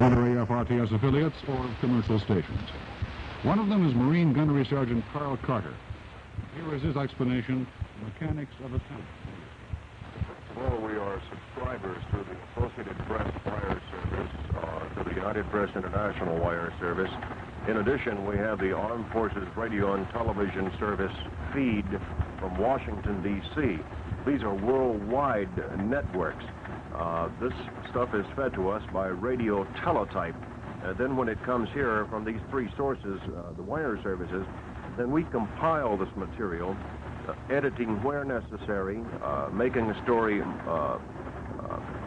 other AFRTS affiliates or of commercial stations. One of them is Marine Gunnery Sergeant Carl Carter. Here is his explanation of the mechanics of a tank. Well, we are subscribers to the Associated Press Wire Service, to the United Press International Wire Service. In addition, we have the Armed Forces Radio and Television Service feed from Washington, D.C. These are worldwide networks. This stuff is fed to us by radio teletype. Then when it comes here from these three sources, the wire services, then we compile this material, editing where necessary, making a story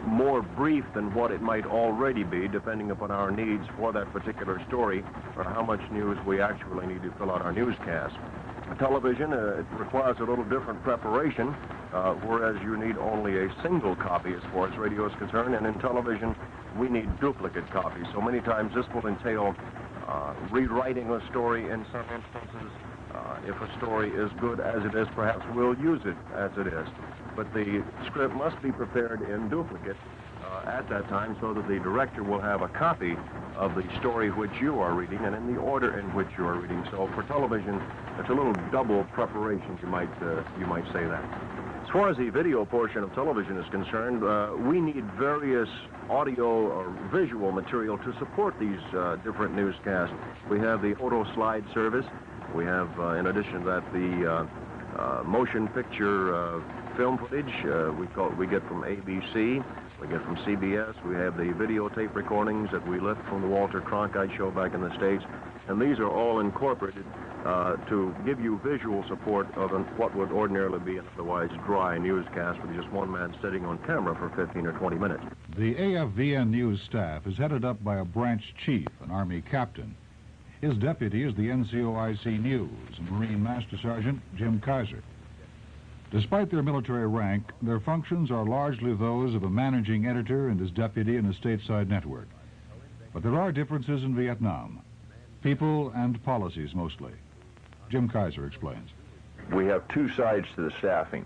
more brief than what it might already be, depending upon our needs for that particular story, or how much news we actually need to fill out our newscast. Television, it requires a little different preparation, whereas you need only a single copy as far as radio is concerned, and in television, we need duplicate copies. So many times this will entail rewriting a story in some instances. If a story is good as it is, perhaps we'll use it as it is. But the script must be prepared in duplicate at that time so that the director will have a copy of the story which you are reading and in the order in which you are reading. So for television, it's a little double preparation, you might say that. As far as the video portion of television is concerned, we need various audio or visual material to support these different newscasts. We have the photo slide service. We have, in addition to that, the motion picture film footage we get from ABC, we get from CBS. We have the videotape recordings that we lift from the Walter Cronkite show back in the States. And these are all incorporated to give you visual support of what would ordinarily be an otherwise dry newscast with just one man sitting on camera for 15 or 20 minutes. The AFVN news staff is headed up by a branch chief, an Army captain. His deputy is the NCOIC News, Marine Master Sergeant Jim Kaiser. Despite their military rank, their functions are largely those of a managing editor and his deputy in a stateside network. But there are differences in Vietnam. People and policies mostly. Jim Kaiser explains. We have two sides to the staffing.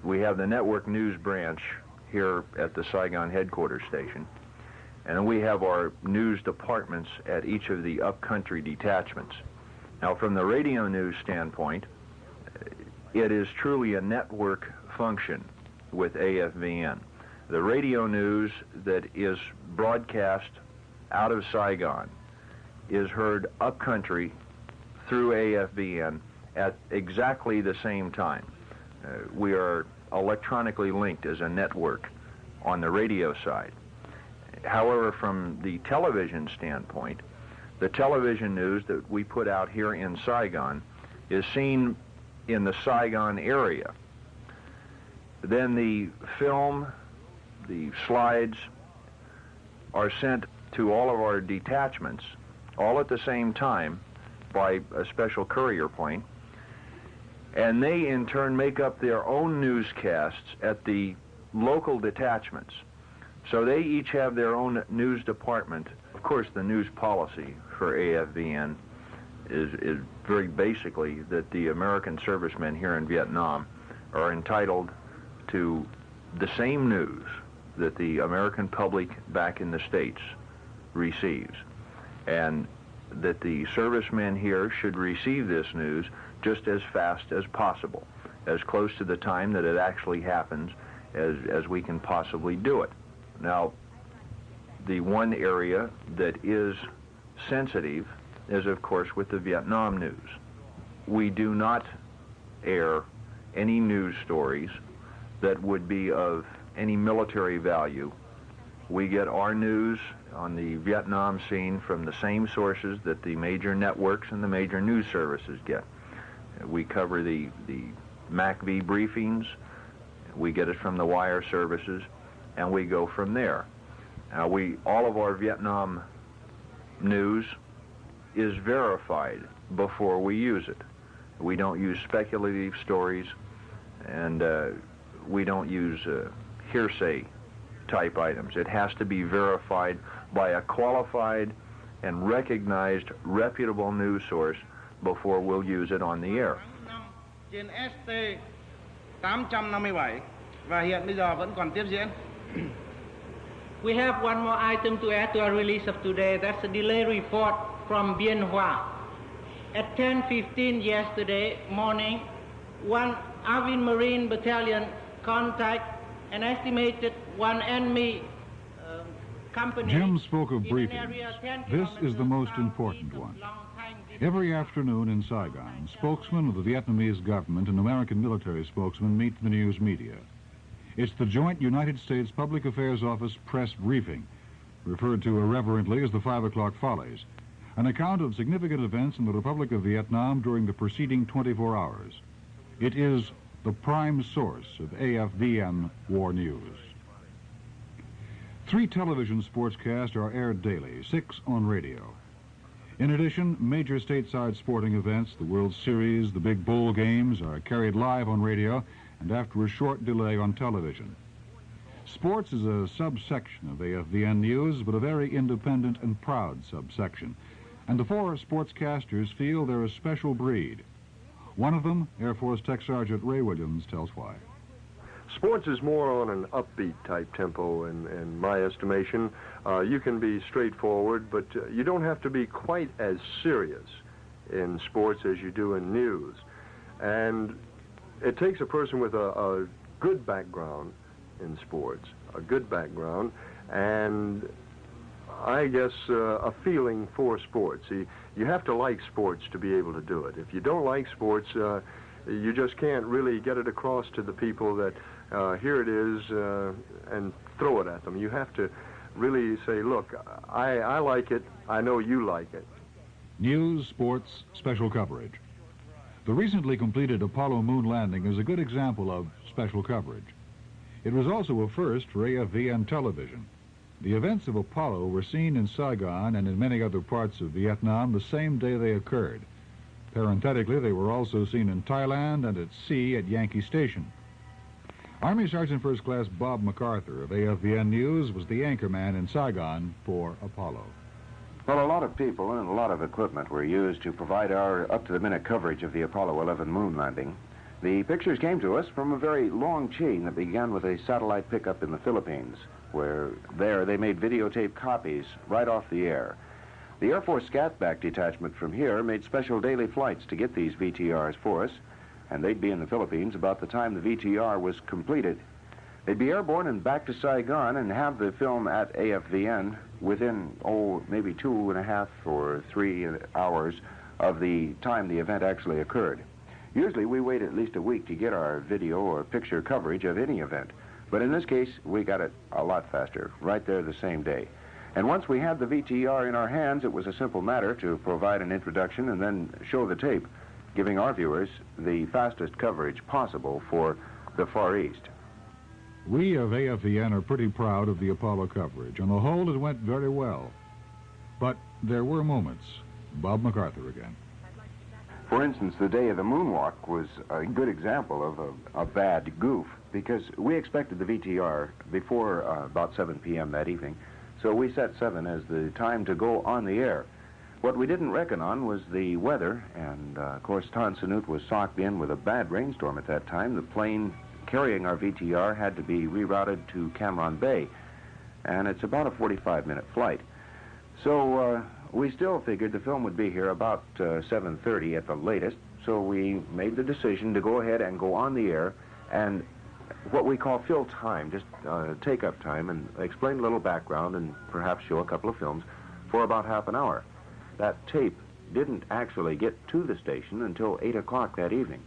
We have the network news branch here at the Saigon headquarters station, and we have our news departments at each of the upcountry detachments. Now, from the radio news standpoint, it is truly a network function with AFVN. The radio news that is broadcast out of Saigon is heard upcountry through AFVN at exactly the same time. We are electronically linked as a network on the radio side. However, from the television standpoint, the television news that we put out here in Saigon is seen in the Saigon area. Then the film, the slides are sent to all of our detachments, all at the same time by a special courier plane, and they in turn make up their own newscasts at the local detachments. So they each have their own news department. Of course, the news policy for AFVN is very basically that the American servicemen here in Vietnam are entitled to the same news that the American public back in the States receives, and that the servicemen here should receive this news just as fast as possible, as close to the time that it actually happens as we can possibly do it. Now, the one area that is sensitive is, of course, with the Vietnam news. We do not air any news stories that would be of any military value. We get our news on the Vietnam scene from the same sources that the major networks and the major news services get. We cover the MACV briefings, we get it from the wire services, and we go from there. All of our Vietnam news is verified before we use it. We don't use speculative stories, and we don't use hearsay type items. It has to be verified by a qualified and recognized reputable news source before we'll use it on the air. Trên ST 857 và hiện bây giờ vẫn còn tiếp diễn. We have one more item to add to our release of today. That's a delay report from Bien Hoa. At 10:15 yesterday morning, one AFVN Marine Battalion contact an estimated one enemy company. Jim spoke of in an briefings. area 10 This is the most kilometers important southeast of one. Long Thanh District. Every afternoon in Saigon, spokesmen of the Vietnamese government and American military spokesmen meet the news media. It's the joint United States Public Affairs Office press briefing, referred to irreverently as the 5 o'clock follies, an account of significant events in the Republic of Vietnam during the preceding 24 hours. It is the prime source of AFVN war news. 3 television sportscasts are aired daily, 6 on radio. In addition, major stateside sporting events, the World Series, the big bowl games, are carried live on radio and after a short delay on television. Sports is a subsection of AFVN News, but a very independent and proud subsection. And the 4 sportscasters feel they're a special breed. One of them, Air Force Tech Sergeant Ray Williams, tells why. Sports is more on an upbeat type tempo in my estimation. You can be straightforward, but you don't have to be quite as serious in sports as you do in news. And it takes a person with a good background in sports, a good background, and I guess a feeling for sports. You have to like sports to be able to do it. If you don't like sports, you just can't really get it across to the people that here it is and throw it at them. You have to really say, look, I like it, I know you like it. News, sports, special coverage. The recently completed Apollo moon landing is a good example of special coverage. It was also a first for AFVN television. The events of Apollo were seen in Saigon and in many other parts of Vietnam the same day they occurred. Parenthetically, they were also seen in Thailand and at sea at Yankee Station. Army Sergeant First Class Bob MacArthur of AFVN News was the anchorman in Saigon for Apollo. Well, a lot of people and a lot of equipment were used to provide our up-to-the-minute coverage of the Apollo 11 moon landing. The pictures came to us from a very long chain that began with a satellite pickup in the Philippines, where there they made videotape copies right off the air. The Air Force Scatback Detachment from here made special daily flights to get these VTRs for us, and they'd be in the Philippines about the time the VTR was completed. They'd be airborne and back to Saigon and have the film at AFVN within, maybe 2.5 or 3 hours of the time the event actually occurred. Usually we wait at least a week to get our video or picture coverage of any event, but in this case we got it a lot faster, right there the same day. And once we had the VTR in our hands, it was a simple matter to provide an introduction and then show the tape, giving our viewers the fastest coverage possible for the Far East. We of AFVN are pretty proud of the Apollo coverage. On the whole, it went very well. But there were moments. Bob MacArthur again. For instance, the day of the moonwalk was a good example of a bad goof, because we expected the VTR before about 7 p.m. that evening, so we set 7 as the time to go on the air. What we didn't reckon on was the weather, and of course Tan Sanut was socked in with a bad rainstorm at that time. The plane carrying our VTR had to be rerouted to Cam Ranh Bay, and it's about a 45-minute flight. So we still figured the film would be here about 7:30 at the latest, so we made the decision to go ahead and go on the air and what we call fill time, just take up time, and explain a little background and perhaps show a couple of films for about half an hour. That tape didn't actually get to the station until 8 o'clock that evening.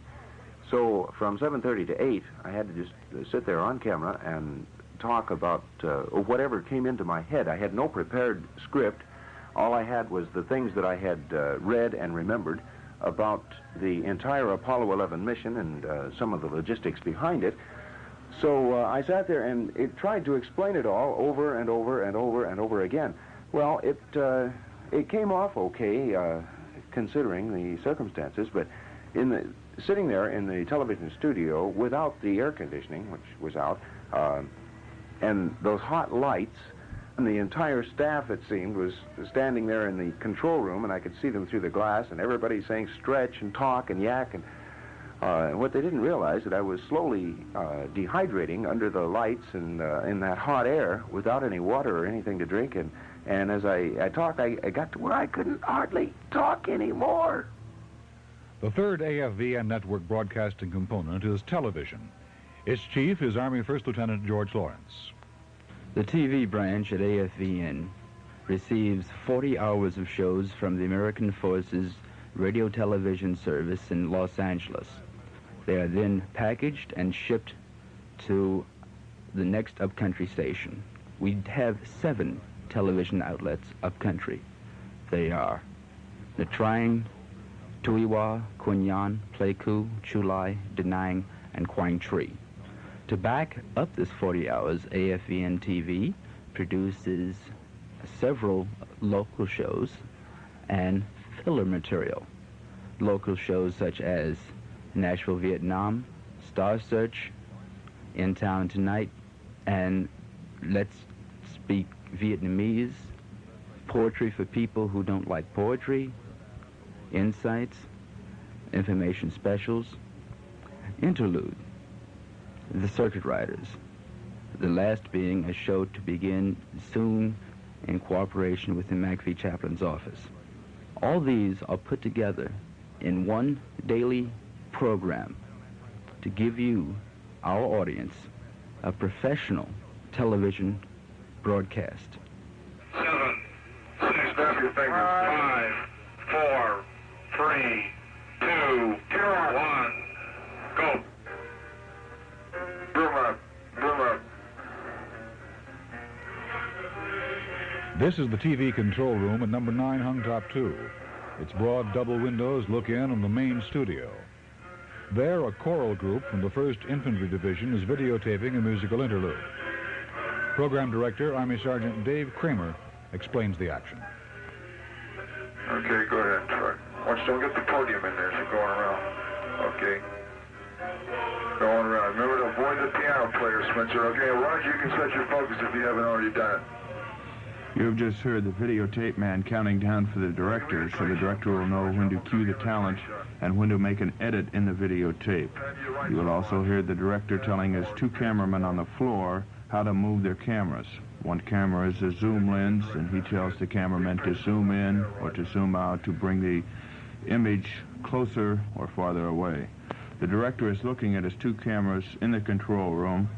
So from 7:30 to 8, I had to just sit there on camera and talk about whatever came into my head. I had no prepared script. All I had was the things that I had read and remembered about the entire Apollo 11 mission and some of the logistics behind it. So I sat there and tried to explain it all over and over and over and over again. Well, it came off okay, considering the circumstances, but sitting there in the television studio without the air conditioning, which was out, and those hot lights, and the entire staff, it seemed, was standing there in the control room, and I could see them through the glass, and everybody saying stretch and talk and yak, and What they didn't realize that I was slowly dehydrating under the lights and in that hot air without any water or anything to drink. And as I talked, I got to where I couldn't hardly talk anymore. The third AFVN network broadcasting component is television. Its chief is Army First Lieutenant George Lawrence. The TV branch at AFVN receives 40 hours of shows from the American Forces radio television service in Los Angeles. They are then packaged and shipped to the next upcountry station. We have 7 television outlets upcountry. They are Nha Trang, Tuiwa, Quinyan, Pleiku, Chulai, Da Nang, and Quang Tri. To back up this 40 hours, AFVN TV produces several local shows and filler material. Local shows such as Nashville, Vietnam, Star Search, In Town Tonight, and Let's Speak Vietnamese, Poetry for People Who Don't Like Poetry, Insights, Information Specials, Interlude, The Circuit Riders, the last being a show to begin soon in cooperation with the McVie Chaplain's office. All these are put together in one daily program to give you, our audience, a professional television broadcast. 7, 6, snap your fingers. 5, 4, 3, 2, 1, go. Boom up, boom up. This is the TV control room at number 9 Hung Top 2. Its broad double windows look in on the main studio. There, a choral group from the 1st Infantry Division is videotaping a musical interlude. Program Director, Army Sergeant Dave Kramer, explains the action. Okay, go ahead, Troy. Watch, don't get the podium in there as you're going around. Okay. Going around. Remember to avoid the piano player, Spencer. Okay, Roger, you can set your focus if you haven't already done it. You've just heard the videotape man counting down for the director, so the director will know when to cue the talent and when to make an edit in the videotape. You will also hear the director telling his 2 cameramen on the floor how to move their cameras. One camera is a zoom lens, and he tells the cameraman to zoom in or to zoom out to bring the image closer or farther away. The director is looking at his 2 cameras in the control room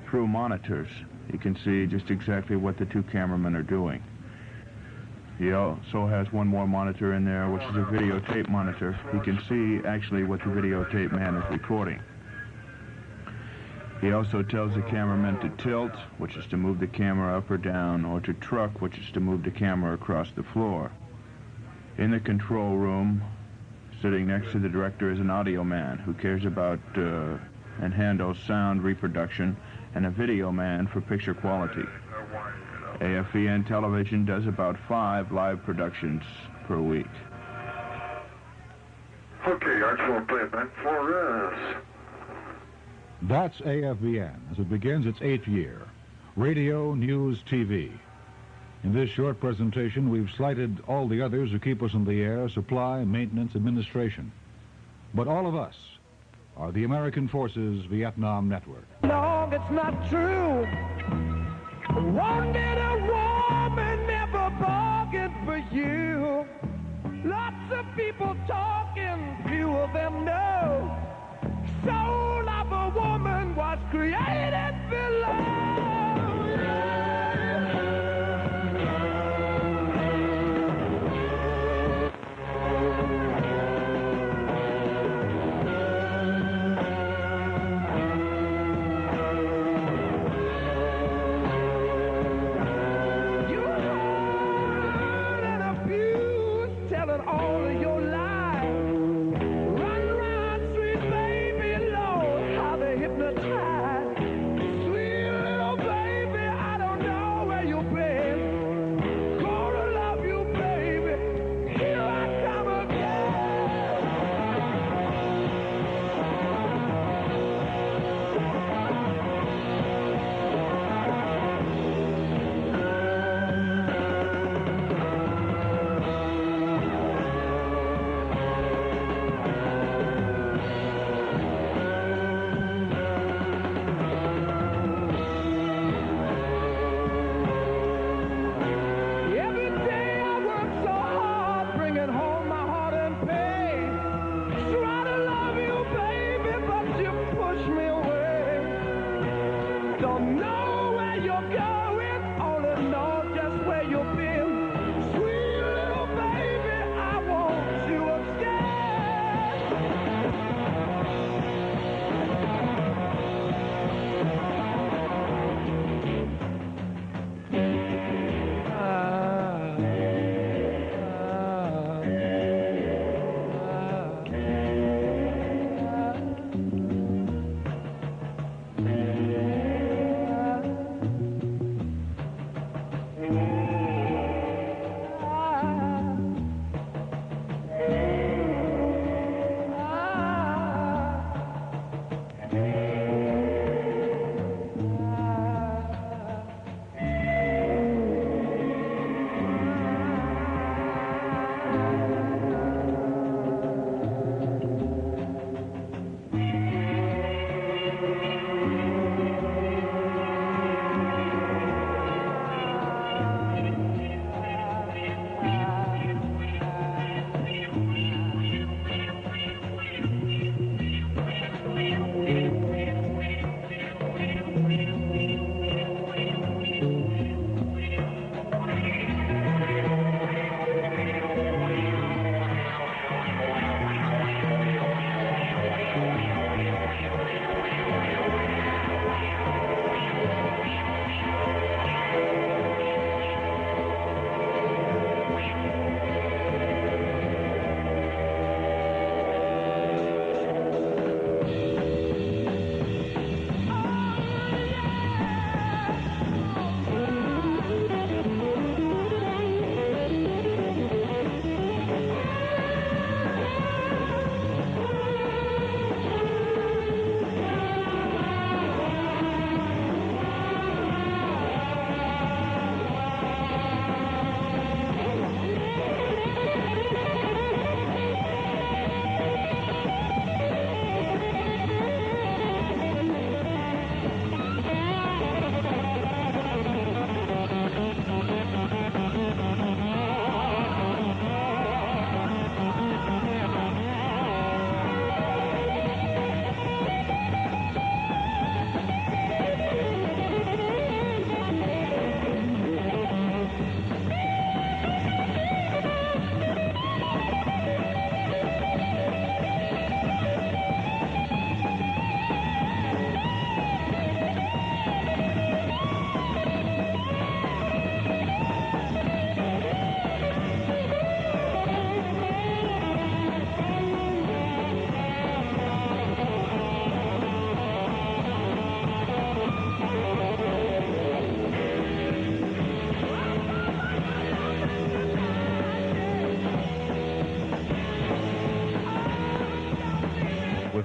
through monitors. He can see just exactly what the 2 cameramen are doing. He also has one more monitor in there, which is a videotape monitor. He can see actually what the videotape man is recording. He also tells the cameraman to tilt, which is to move the camera up or down, or to truck, which is to move the camera across the floor. In the control room, sitting next to the director, is an audio man who cares about and handles sound reproduction, and a video man for picture quality. AFVN television does about 5 live productions per week. Okay, Arch, we'll play it back for us. That's AFVN as it begins its 8th year. Radio, news, TV. In this short presentation, we've slighted all the others who keep us in the air: supply, maintenance, administration. But all of us are the American Forces Vietnam Network. No, it's not true. One little woman never bargained for you. Lots of people talking, few of them know. Soul of a woman was created below. Hypnotized. don't know where you're going, only know just where you've been. Sweet little baby, I want you upstairs.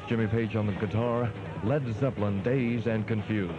Jimmy Page on the guitar, Led Zeppelin, Dazed and Confused.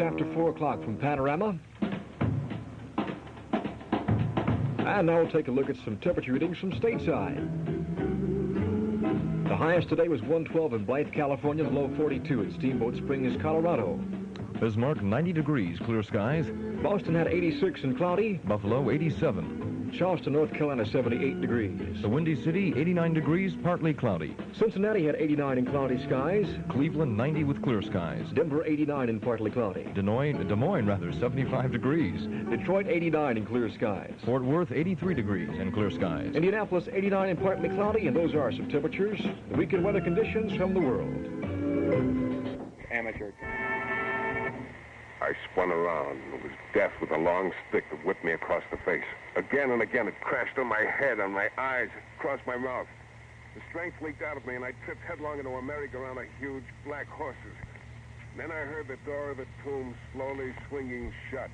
After 4 o'clock from Panorama. And now we'll take a look at some temperature readings from stateside. The highest today was 112 in Blythe, California, the low 42 in Steamboat Springs, Colorado. Bismarck, 90 degrees, clear skies. Boston had 86 and cloudy. Buffalo, 87. Charleston, North Carolina, 78 degrees. The Windy City, 89 degrees, partly cloudy. Cincinnati had 89 and cloudy skies. Cleveland, 90 with clear skies. Denver, 89 and partly cloudy. Des Moines, 75 degrees. Detroit, 89 and clear skies. Fort Worth, 83 degrees and clear skies. Indianapolis, 89 and partly cloudy, and those are some temperatures. The weekend weather conditions from the world. Amateur. I spun around and was death with a long stick that whipped me across the face. Again and again, it crashed on my head, on my eyes, across my mouth. The strength leaked out of me, and I tripped headlong into a merry-go-round of huge black horses. Then I heard the door of the tomb slowly swinging shut.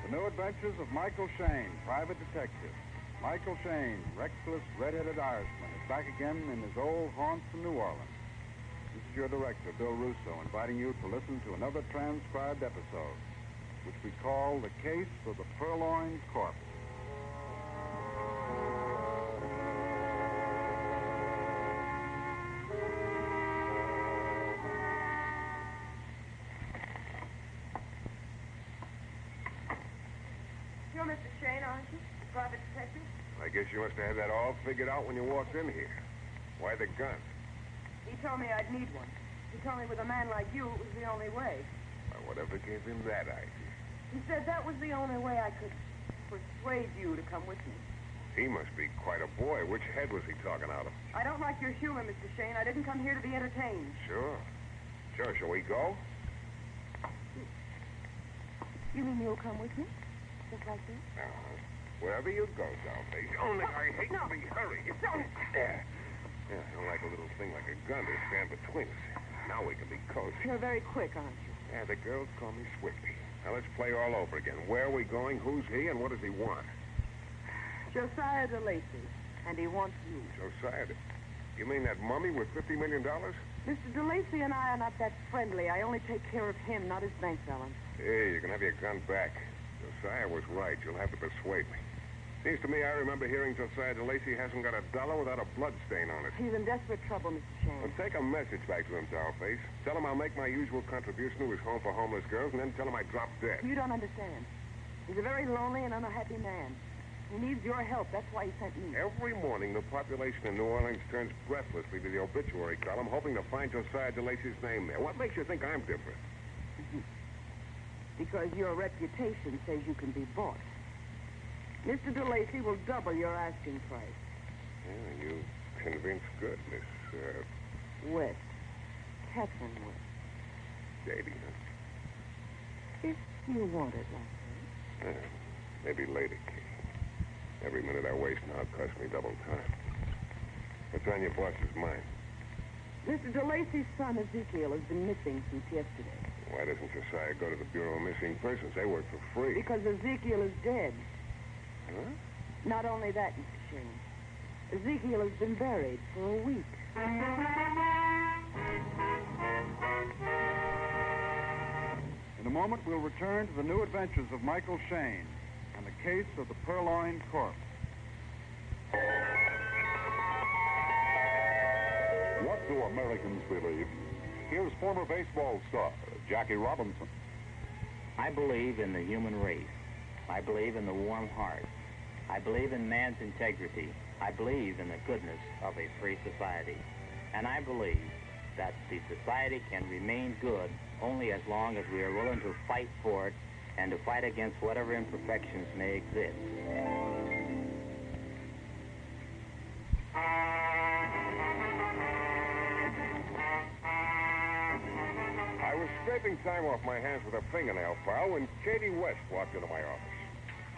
The New Adventures of Michael Shane, Private Detective. Michael Shane, reckless, red-headed Irishman, is back again in his old haunts in New Orleans. This is your director, Bill Russo, inviting you to listen to another transcribed episode, which we call The Case of the Purloined Corpse. You're Mr. Shane, aren't you? The private detective? I guess you must have had that all figured out when you walked in here. Why the gun? He told me I'd need one. He told me with a man like you, it was the only way. Well, whatever gave him that idea? He said that was the only way I could persuade you to come with me. He must be quite a boy. Which head was he talking out of? I don't like your humor, Mr. Shane. I didn't come here to be entertained. Sure. Sure, shall we go? You mean you'll come with me? Just like this? Wherever you go, Dollface. Only I hate to be hurried. Don't. Yeah, I don't like a little thing like a gun to stand between us. Now we can be cozy. You're very quick, aren't you? Yeah, the girls call me Swiftly. Now let's play all over again. Where are we going? Who's he? And what does he want? Josiah DeLacy, and he wants you. Josiah? You mean that mummy with $50 million? Mr. DeLacy and I are not that friendly. I only take care of him, not his bank balance. Hey, you can have your gun back. Josiah was right. You'll have to persuade me. Seems to me I remember hearing Josiah DeLacy hasn't got a dollar without a blood stain on it. He's in desperate trouble, Mr. Shane. Well, take a message back to him, Dollface. Tell him I'll make my usual contribution to his home for homeless girls, and then tell him I dropped dead. You don't understand. He's a very lonely and unhappy man. He needs your help. That's why he sent me. Every morning, the population in New Orleans turns breathlessly to the obituary column, hoping to find Josiah DeLacy's name there. What makes you think I'm different? Because your reputation says you can be bought. Mr. DeLacy will double your asking price. Yeah, you convince good, Miss, West. Catherine West. Shady, huh? If you want it like that. Maybe later, Kate. Every minute I waste now costs me double time. What's on your boss's mind? Mr. DeLacy's son, Ezekiel, has been missing since yesterday. Why doesn't Josiah go to the Bureau of Missing Persons? They work for free. Because Ezekiel is dead. Huh? Not only that, Mr. Shane. Ezekiel has been buried for a week. In a moment, we'll return to the new adventures of Michael Shane and the case of the Purloined Corpse. What do Americans believe? Here's former baseball star Jackie Robinson. I believe in the human race. I believe in the warm heart. I believe in man's integrity. I believe in the goodness of a free society. And I believe that the society can remain good only as long as we are willing to fight for it and to fight against whatever imperfections may exist. I was scraping time off my hands with a fingernail file when Katie West walked into my office.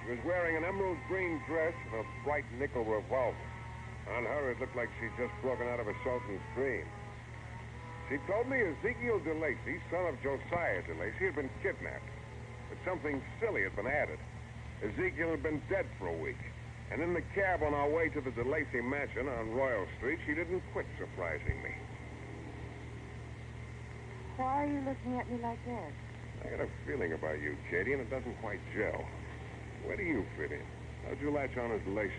She was wearing an emerald green dress and a bright nickel revolver. On her, it looked like she'd just broken out of a sultan's dream. She told me Ezekiel DeLacy, son of Josiah DeLacy, had been kidnapped. But something silly had been added. Ezekiel had been dead for a week. And in the cab on our way to the DeLacy mansion on Royal Street, she didn't quit surprising me. Why are you looking at me like that? I got a feeling about you, Katie, and it doesn't quite gel. Where do you fit in? How'd you latch on as DeLacy?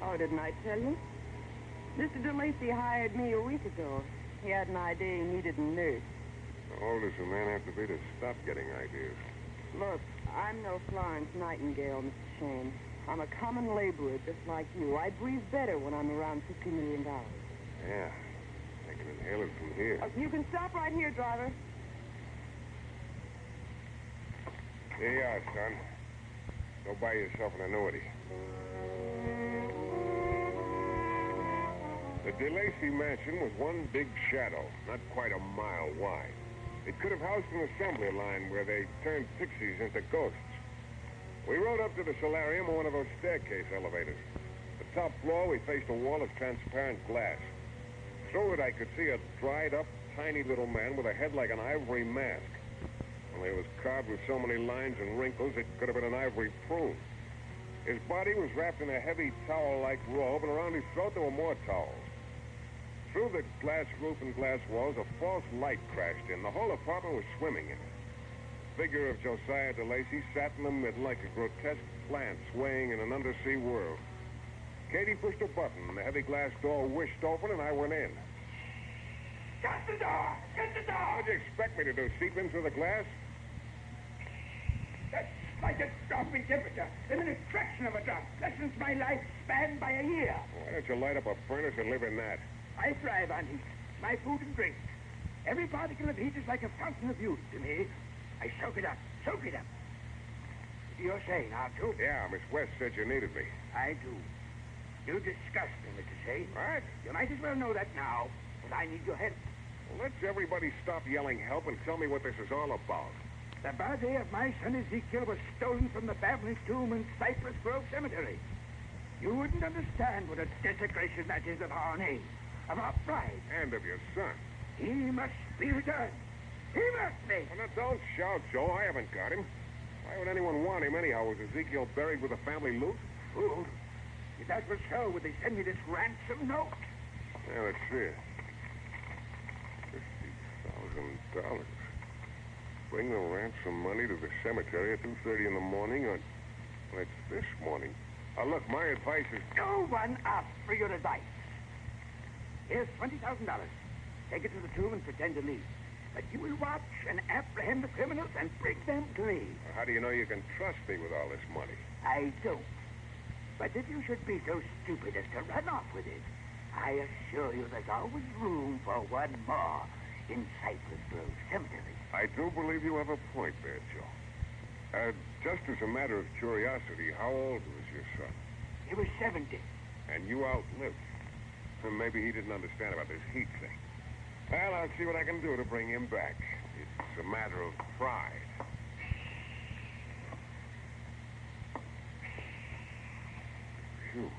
Oh, didn't I tell you? Mr. DeLacy hired me a week ago. He had an idea he needed a nurse. How old does a man have to be to stop getting ideas? Look, I'm no Florence Nightingale, Mr. Shane. I'm a common laborer just like you. I breathe better when I'm around $50 million. Yeah. I can inhale it from here. You can stop right here, driver. Here you are, son. Go buy yourself an annuity. The DeLacy mansion was one big shadow, not quite a mile wide. It could have housed an assembly line where they turned pixies into ghosts. We rode up to the solarium on one of those staircase elevators. The top floor, we faced a wall of transparent glass. Through it, I could see a dried-up, tiny little man with a head like an ivory mask. Only it was carved with so many lines and wrinkles, it could have been an ivory prune. His body was wrapped in a heavy towel-like robe, and around his throat there were more towels. Through the glass roof and glass walls, a false light crashed in. The whole apartment was swimming in it. The figure of Josiah DeLacy sat in the middle like a grotesque plant swaying in an undersea world. Katie pushed a button, and the heavy glass door whished open, and I went in. Shut the door! Shut the door! What'd you expect me to do, seep in through the glass? That's like a drop in temperature. A minute fraction of a drop lessens my lifespan by a year. Why don't you light up a furnace and live in that? I thrive on heat. My food and drink. Every particle of heat is like a fountain of youth to me. I soak it up. Soak it up. You're saying, aren't you? Yeah, Miss West said you needed me. I do. You disgust me, Mr. Shane. What? You might as well know that now, but I need your help. Well, let's everybody stop yelling help and tell me what this is all about. The body of my son Ezekiel was stolen from the family tomb in Cypress Grove Cemetery. You wouldn't understand what a desecration that is of our name, of our pride. And of your son. He must be returned. He must be. Well, now, don't shout, Joe. I haven't got him. Why would anyone want him anyhow? Was Ezekiel buried with the family loot? Fool. If that was so, would they send me this ransom note? Yeah, let's see it. $50,000. Bring the ransom money to the cemetery at 2:30 in the morning on... Well, it's this morning. Look, my advice is... No one asked for your advice. Here's $20,000. Take it to the tomb and pretend to leave. But you will watch and apprehend the criminals and bring them to me. Well, how do you know you can trust me with all this money? I don't. But if you should be so stupid as to run off with it, I assure you there's always room for one more in Cypress Grove Cemetery. I do believe you have a point there, Joe. Just as a matter of curiosity, how old was your son? He was 70. And you outlived. And maybe he didn't understand about this heat thing. Well, I'll see what I can do to bring him back. It's a matter of pride. Phew.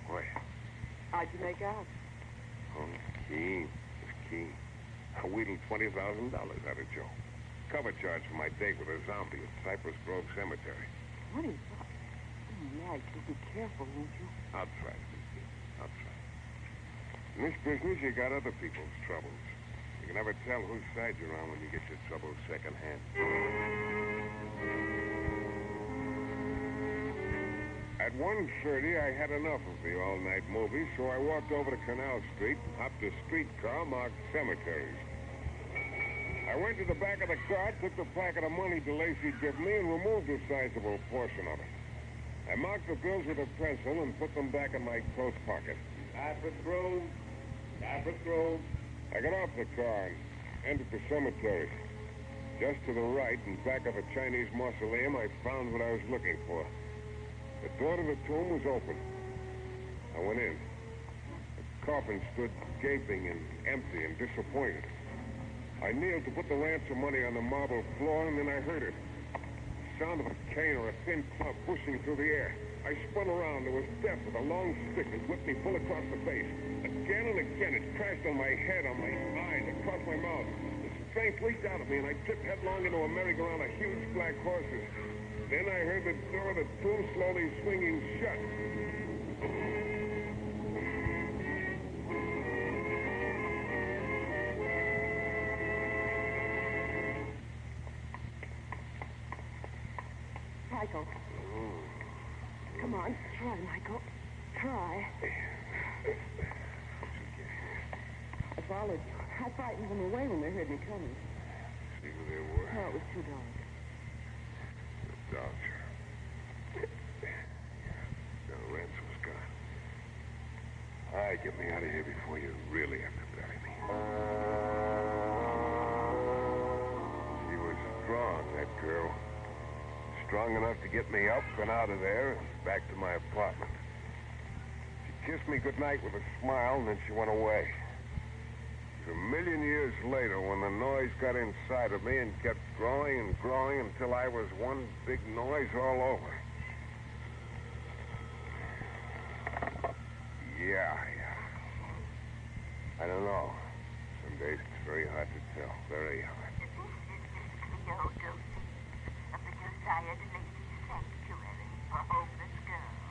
Boy. How'd you make out? Oh, keen. It's keen. I wheedled $20,000 out of Joe. Cover charge for my date with a zombie at Cypress Grove Cemetery. $20? Oh, Mike, you be careful, won't you? I'll try to be keen. I'll try. In this business, you got other people's troubles. You can never tell whose side you're on when you get your troubles secondhand. At 1:30, I had enough of the all-night movie, so I walked over to Canal Street and hopped a streetcar marked cemeteries. I went to the back of the car, took the packet of money DeLacy gave me, and removed a sizable portion of it. I marked the bills with a pencil and put them back in my coat pocket. Cypress Grove. Cypress Grove. I got off the car and entered the cemetery. Just to the right, in back of a Chinese mausoleum, I found what I was looking for. The door to the tomb was open. I went in. The coffin stood gaping and empty and disappointed. I kneeled to put the ransom money on the marble floor, and then I heard it. The sound of a cane or a thin club pushing through the air. I spun around. There was death with a long stick that whipped me full across the face. Again and again, it crashed on my head, on my eyes, across my mouth. The strength leaked out of me, and I tripped headlong into a merry-go-round of huge black horses. Then I heard the door of the tomb slowly swinging shut. Michael. Come on, try, Michael. Try. I followed you. I frightened them away when they heard me coming. See who they were? No, it was too dark. The dogs. The ransom's gone. All right, get me out of here before you really have to bury me. She was strong, that girl. Strong enough to get me up and out of there and back to my apartment. She kissed me goodnight with a smile, and then she went away. It was a million years later when the noise got inside of me and kept growing and growing until I was one big noise all over. Yeah. I don't know. Some days it's very hard to tell. Very hard. This is Cleo Dosey of the Josiah DeLacy Sanctuary for Homeless Girls.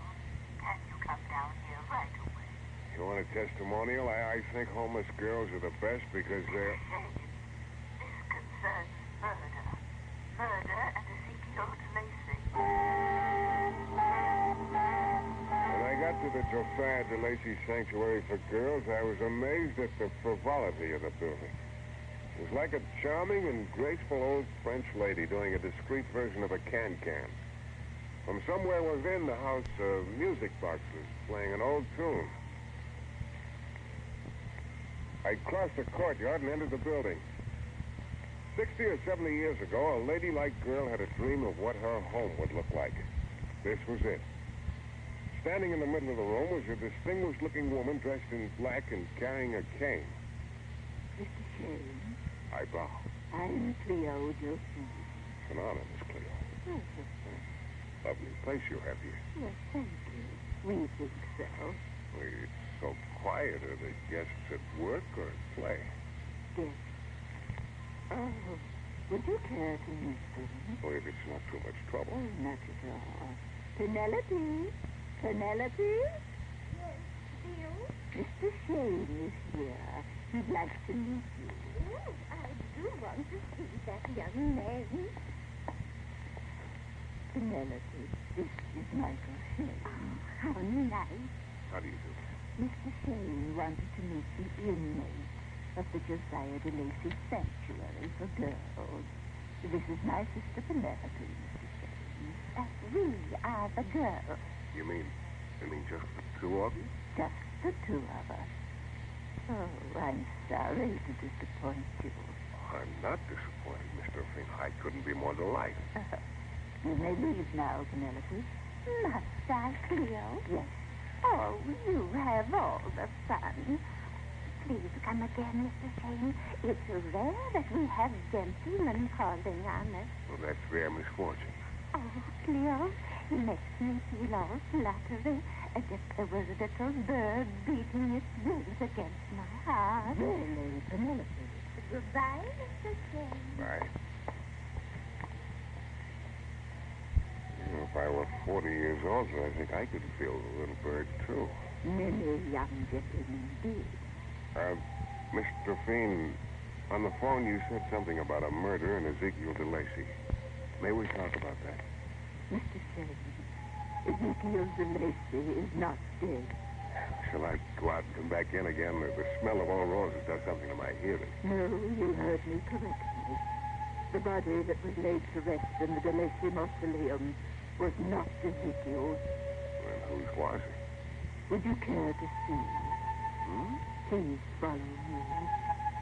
Can you come down here right away? You want a testimonial? I think homeless girls are the best because they're... This concerns murder. Murder and Ezekiel DeLacy. When I got to the Josiah DeLacy Sanctuary for Girls, I was amazed at the frivolity of the building. It was like a charming and graceful old French lady doing a discreet version of a can-can. From somewhere within the house, a music box was playing an old tune. I crossed the courtyard and entered the building. 60 or 70 years ago, a ladylike girl had a dream of what her home would look like. This was it. Standing in the middle of the room was a distinguished-looking woman dressed in black and carrying a cane. Mr. Shane. I bow. I'm Cleo Dosey. It's an honor, Miss Cleo. Oh, yes, Lovely place you have here. well, thank you. We think so. Well, it's so quiet. Are the guests at work or at play? Yes. Oh, would you care to meet them? Well, if it's not too much trouble. Oh, not at all. Penelope? Penelope? Yes, Bill? Mr. Shane is here. He'd like to meet you. Oh, I do want to see that young man. Penelope, this is Michael Shane. Oh, how nice. How do you do? Mr. Shane wanted to meet the inmate of the Josiah DeLacy Sanctuary for Girls. This is my sister Penelope, Mr. Shane. We are the girls. You mean just the two of you? Just the two of us. Oh, I'm sorry to disappoint you. I'm not disappointed, Mr. Finn. I couldn't be more delighted. You may leave now, Penelope. Must I, Cleo? Yes. Oh, you have all the fun. Please come again, Mr. Shane. It's rare that we have gentlemen calling on us. Well, that's their misfortune. Oh, Cleo, it makes me feel all fluttery, as if there was a little bird beating its wings against my heart. Really, Penelope. Goodbye, Mr. Shane. Bye. If I were 40 years older, I think I could feel the little bird, too. Many young gentlemen did. Mr. Feen, on the phone you said something about a murder in Ezekiel DeLacy. May we talk about that? Mr. Shane, Ezekiel DeLacy is not dead. Shall I go out and come back in again? The smell of old roses does something to my hearing. No, you heard me correctly. The body that was laid to rest in the DeLacy mausoleum was not Ezekiel's. Then whose was it? Would you care to see? Please follow me.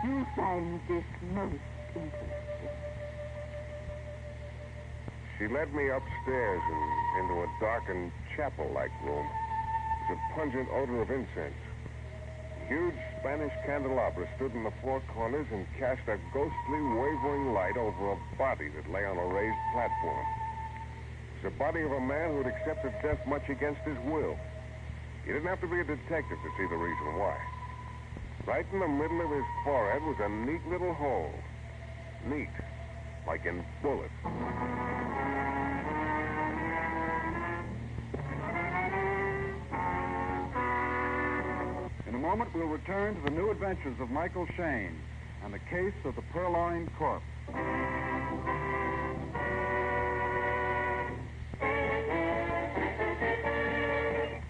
You'll find this most interesting. She led me upstairs and into a darkened chapel-like room. There was a pungent odor of incense. Huge Spanish candelabra stood in the four corners and cast a ghostly, wavering light over a body that lay on a raised platform. It was the body of a man who had accepted death much against his will. You didn't have to be a detective to see the reason why. Right in the middle of his forehead was a neat little hole. Neat, like in bullets. In a moment, we'll return to the new adventures of Michael Shane and the case of the purloined corpse.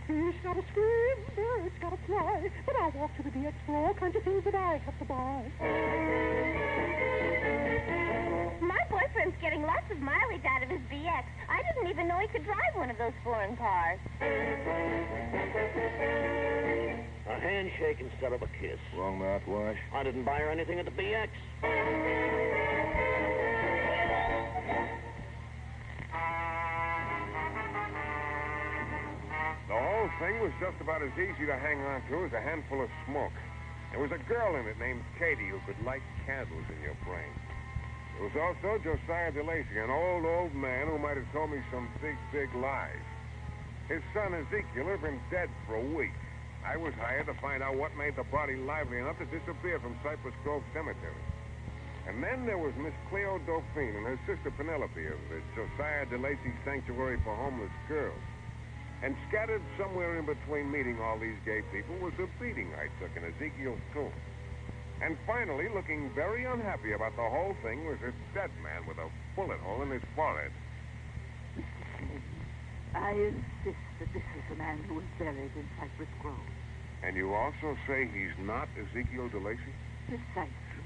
Fish gotta scream, birds gotta fly, but I walk to the DX for all kinds of things that I have to buy. BX. I didn't even know he could drive one of those foreign cars. A handshake instead of a kiss. Wrong mouthwash. I didn't buy her anything at the BX. The whole thing was just about as easy to hang on to as a handful of smoke. There was a girl in it named Katie who could light candles in your brain. There was also Josiah DeLacy, an old man who might have told me some big lies. His son Ezekiel had been dead for a week. I was hired to find out what made the body lively enough to disappear from Cypress Grove Cemetery. And then there was Miss Cleo Dauphine and her sister Penelope of the Josiah DeLacy Sanctuary for Homeless Girls. And scattered somewhere in between meeting all these gay people was the beating I took in Ezekiel's tomb. And finally, looking very unhappy about the whole thing, was a dead man with a bullet hole in his forehead. Mr. Shane, I insist that this is the man who was buried in Cypress Grove. And you also say he's not Ezekiel DeLacy? Precisely.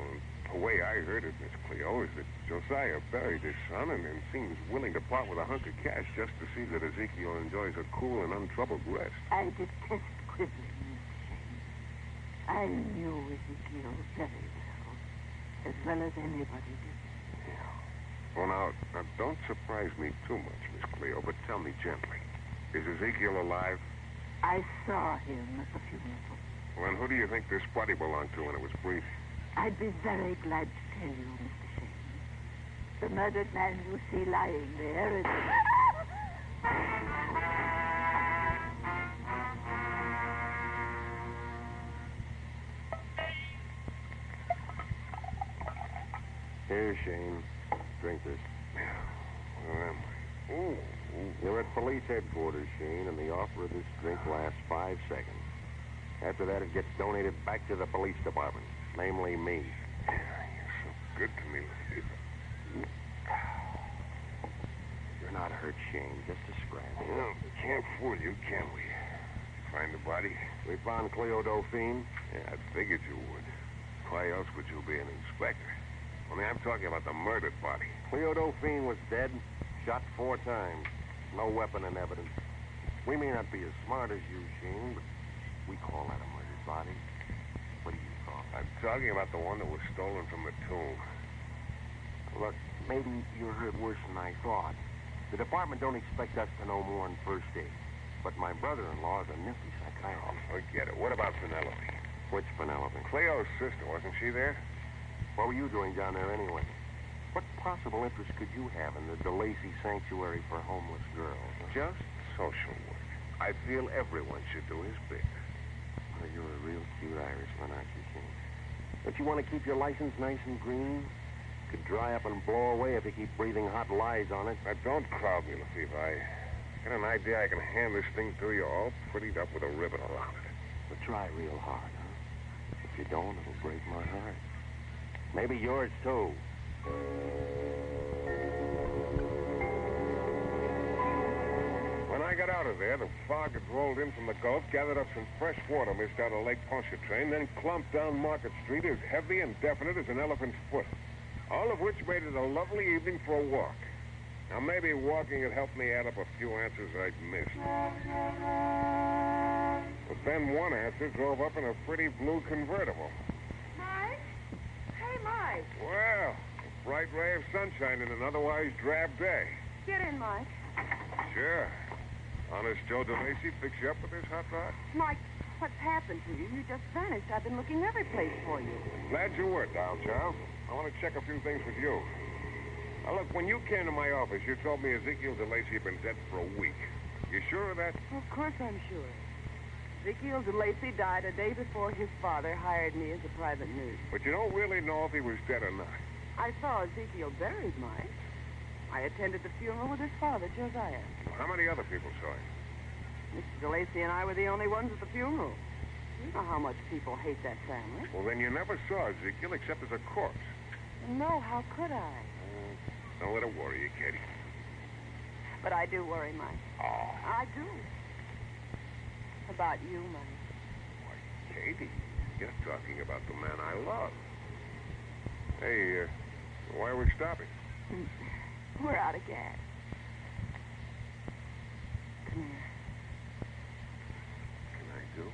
Well, the way I heard it, Miss Cleo, is that Josiah buried his son and seems willing to part with a hunk of cash just to see that Ezekiel enjoys a cool and untroubled rest. I detest quibbling, Mr. Shane. I knew Ezekiel very well as anybody did. Yeah. Well, now, don't surprise me too much, Miss Cleo, but tell me gently. Is Ezekiel alive? I saw him at the funeral. Well, and who do you think this body belonged to when it was breathing? I'd be very glad to tell you, Mr. Shane. The murdered man you see lying there is... Here, Shane. Drink this. Where am I? Ooh. You're at police headquarters, Shane, and the offer of this drink lasts 5 seconds. After that, it gets donated back to the police department, namely me. Yeah, you're so good to me, Lafitte. You're not hurt, Shane, just a scratch. Well, we can't fool you, can we? Find the body? We found Cleo Dauphine. Yeah, I figured you would. Why else would you be an inspector? Only I'm talking about the murdered body. Cleo Dauphine was dead, shot 4 times. No weapon and evidence. We may not be as smart as you, Shane, but we call that a murdered body. What do you call it? I'm talking about the one that was stolen from the tomb. Look, maybe you're hurt worse than I thought. The department don't expect us to know more than first aid. But my brother-in-law is a nifty psychiatrist. Oh, forget it. What about Penelope? Which Penelope? Cleo's sister, wasn't she there? What were you doing down there anyway? What possible interest could you have in the DeLacy Sanctuary for Homeless Girls? Huh? Just social work. I feel everyone should do his bit. Well, you're a real cute Irishman, aren't you, King? Don't you want to keep your license nice and green? Could dry up and blow away if you keep breathing hot lies on it. Now, don't crowd me, Lafitte. I got an idea I can hand this thing to you all prettied up with a ribbon around it. But try real hard, huh? If you don't, it'll break my heart. Maybe yours, too. When I got out of there, the fog had rolled in from the Gulf, gathered up some fresh water mist out of Lake Pontchartrain, then clumped down Market Street as heavy and definite as an elephant's foot. All of which made it a lovely evening for a walk. Now, maybe walking had helped me add up a few answers I'd missed. But then one answer drove up in a pretty blue convertible. Mike? Hey, Mike. Well, a bright ray of sunshine in an otherwise drab day. Get in, Mike. Sure. Honest Joe DeLacy fix you up with this hot rod? Mike, what's happened to you? You just vanished. I've been looking every place for you. Glad you were, doll child. I want to check a few things with you. Now, look, when you came to my office, you told me Ezekiel DeLacy had been dead for a week. You sure of that? Of course I'm sure. Ezekiel DeLacy died a day before his father hired me as a private news. But you don't really know if he was dead or not. I saw Ezekiel buried, Mike. I attended the funeral with his father, Josiah. How many other people saw him? Mr. DeLacy and I were the only ones at the funeral. You know how much people hate that family. Well, then you never saw Ezekiel except as a corpse. No, how could I? Don't let it worry you, Katie. But I do worry, Mike. Oh. I do. About you, Mike. Why, Katie, you're talking about the man I love. Hey, why are we stopping? We're out of gas. Come here. What can I do?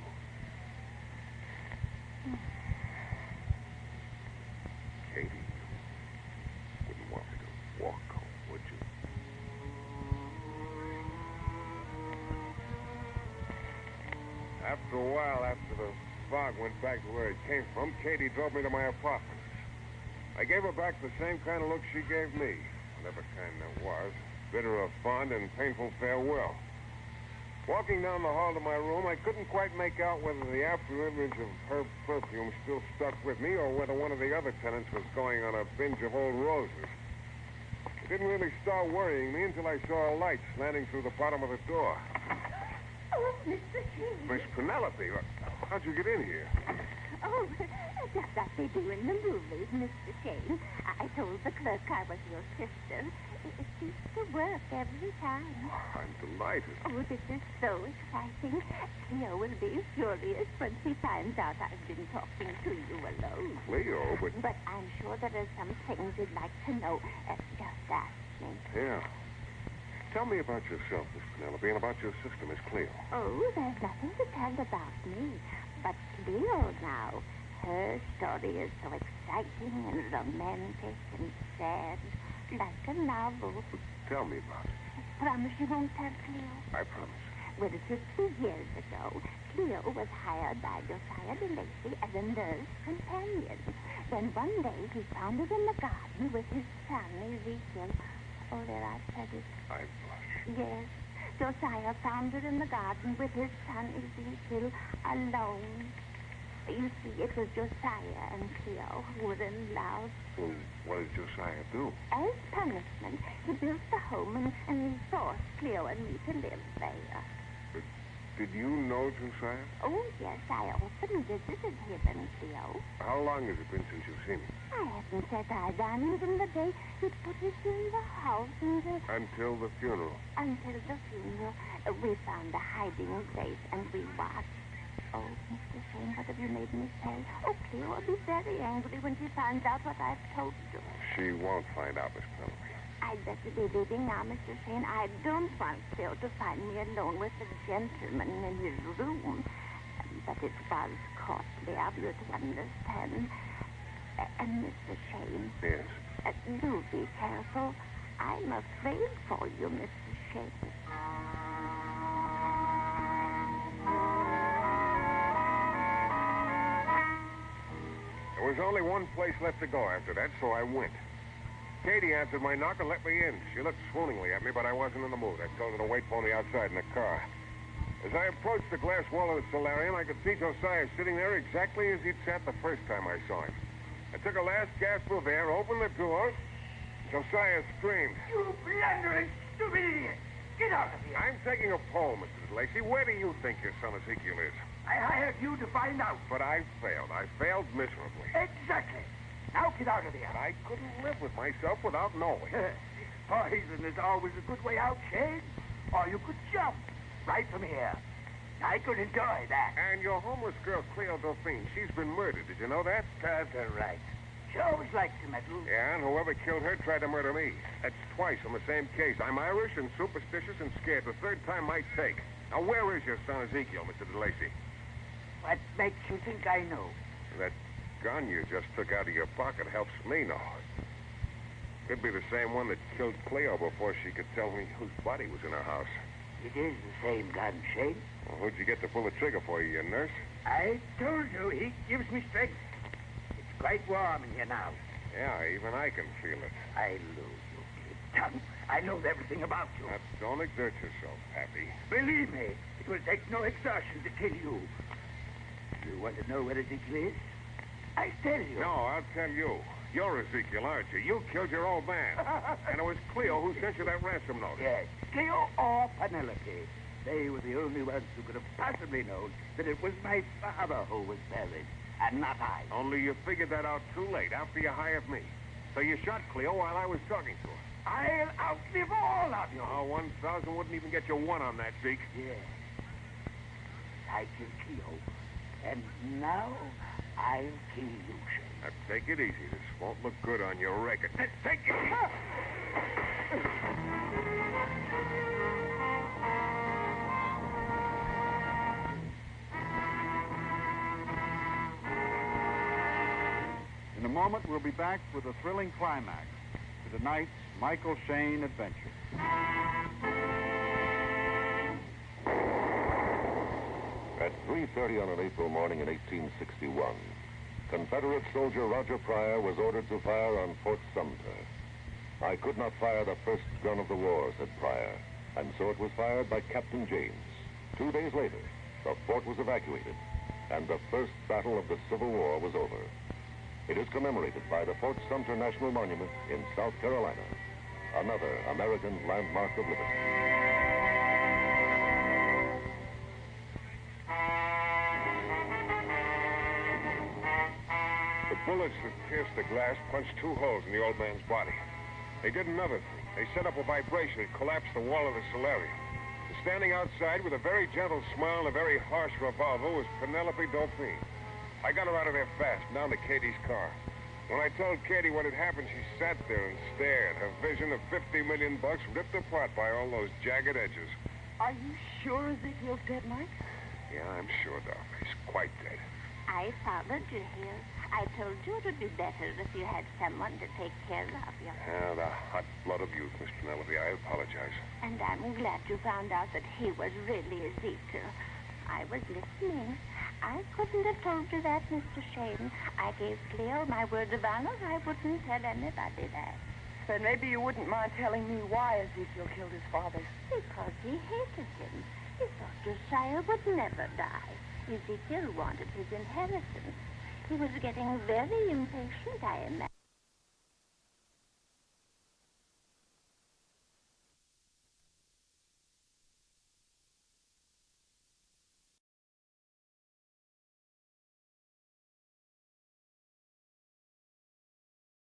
Katie, you wouldn't want me to walk home, would you? After a while, after the fog went back to where it came from, Katie drove me to my apartment. I gave her back the same kind of look she gave me, whatever kind that was, bitter of fond and painful farewell. Walking down the hall to my room, I couldn't quite make out whether the after image of her perfume still stuck with me or whether one of the other tenants was going on a binge of old roses. It didn't really start worrying me until I saw a light slanting through the bottom of the door. Oh, Mr. Sheen. Miss Penelope, how'd you get in here? Oh, just like they do in the movies, Mr. Shane. I told the clerk I was your sister. It seems to work every time. I'm delighted. Oh, this is so exciting. Cleo will be furious when she finds out I've been talking to you alone. Cleo, But I'm sure there are some things you'd like to know. Just ask me. Yeah. Tell me about yourself, Miss Penelope, and about your sister, Miss Cleo. Oh, there's nothing to tell about me. But Cleo now, her story is so exciting and romantic and sad, like a novel. Tell me about it. Promise you won't tell Cleo? I promise. Well, 50 years ago, Cleo was hired by Josiah DeLacy as a nurse companion. Then one day he found her in the garden with his son, Ezekiel. Oh, there, I said it. I blush. Yes. Josiah found her in the garden with his son Ezekiel alone. You see, it was Josiah and Cleo who were in love. Well, what did Josiah do? As punishment, he built the home and forced Cleo and me to live there. Did you know Josiah? Oh, yes, I often visited him and Cleo. How long has it been since you've seen him? I haven't set eyes on him from the day he'd put us in the house Until the funeral. Until the funeral. We found a hiding place and we watched. Oh, Mr. Shane, what have you made me say? Oh, Cleo will be very angry when she finds out what I've told her. She won't find out, Miss Penelope. I'd better be leaving now, Mr. Shane. I don't want Cleo to find me alone with the gentleman in his room. But it was costly of you to understand. And Mr. Shane. Yes? Do be careful. I'm afraid for you, Mr. Shane. There was only one place left to go after that, so I went. Katie answered my knock and let me in. She looked swooningly at me, but I wasn't in the mood. I told her to wait for me outside in the car. As I approached the glass wall of the solarium, I could see Josiah sitting there exactly as he'd sat the first time I saw him. I took a last gasp of air, opened the door. Josiah screamed. You blundering, stupid idiot! Get out of here! I'm taking a poll, Mr. DeLacy. Where do you think your son Ezekiel is? I hired you to find out. But I failed. I failed miserably. Exactly. Now get out of here. But I couldn't live with myself without knowing. Poison is always a good way out, Shane. Or you could jump right from here. I could enjoy that. And your homeless girl, Cleo Dauphine, she's been murdered. Did you know that? Serves her right. She always likes to meddle. Yeah, and whoever killed her tried to murder me. That's twice on the same case. I'm Irish and superstitious and scared. The third time might take. Now, where is your son Ezekiel, Mr. DeLacy? What makes you think I know? That gun you just took out of your pocket helps me know. Could be the same one that killed Cleo before she could tell me whose body was in her house. It is the same gun, Shane. Well, who'd you get to pull the trigger for you, nurse? I told you he gives me strength. It's quite warm in here now. Yeah, even I can feel it. I lose you, kid tongue. I know everything about you. Now, don't exert yourself, Pappy. Believe me, it will take no exertion to kill you. You want to know where Ezekiel is? I tell you. No, I'll tell you. You're Ezekiel, aren't you? You killed your old man. And it was Cleo who sent you that ransom note. Yes, Cleo or Penelope. They were the only ones who could have possibly known that it was my father who was buried, and not I. Only you figured that out too late, after you hired me. So you shot Cleo while I was talking to her. I'll outlive all of you. Oh, 1,000 wouldn't even get you one on that, Zeke. Yes. I killed Cleo. And now I'll kill you, Shane. Now, take it easy. This won't look good on your record. Take it easy. moment, we'll be back with a thrilling climax to tonight's Michael Shayne adventure. At 3:30 on an April morning in 1861, Confederate soldier Roger Pryor was ordered to fire on Fort Sumter. "I could not fire the first gun of the war," said Pryor, and so it was fired by Captain James. 2 days later, the fort was evacuated, and the first battle of the Civil War was over. It is commemorated by the Fort Sumter National Monument in South Carolina, another American landmark of liberty. The bullets that pierced the glass punched 2 holes in the old man's body. They did another thing. They set up a vibration that collapsed the wall of the solarium. And standing outside with a very gentle smile and a very harsh revolver was Penelope Dauphine. I got her out of there fast, down to Katie's car. When I told Katie what had happened, she sat there and stared, her vision of $50 million ripped apart by all those jagged edges. Are you sure Ezekiel's dead, Mike? Yeah, I'm sure, Doc. He's quite dead. I followed you here. I told you it would be better if you had someone to take care of you. Yeah, the hot blood of youth, Miss Penelope. I apologize. And I'm glad you found out that he was really Ezekiel. I was listening. I couldn't have told you that, Mr. Shayne. I gave Cleo my word of honor I wouldn't tell anybody that. But maybe you wouldn't mind telling me why Ezekiel killed his father. Because he hated him. He thought Josiah would never die. Ezekiel wanted his inheritance. He was getting very impatient, I imagine.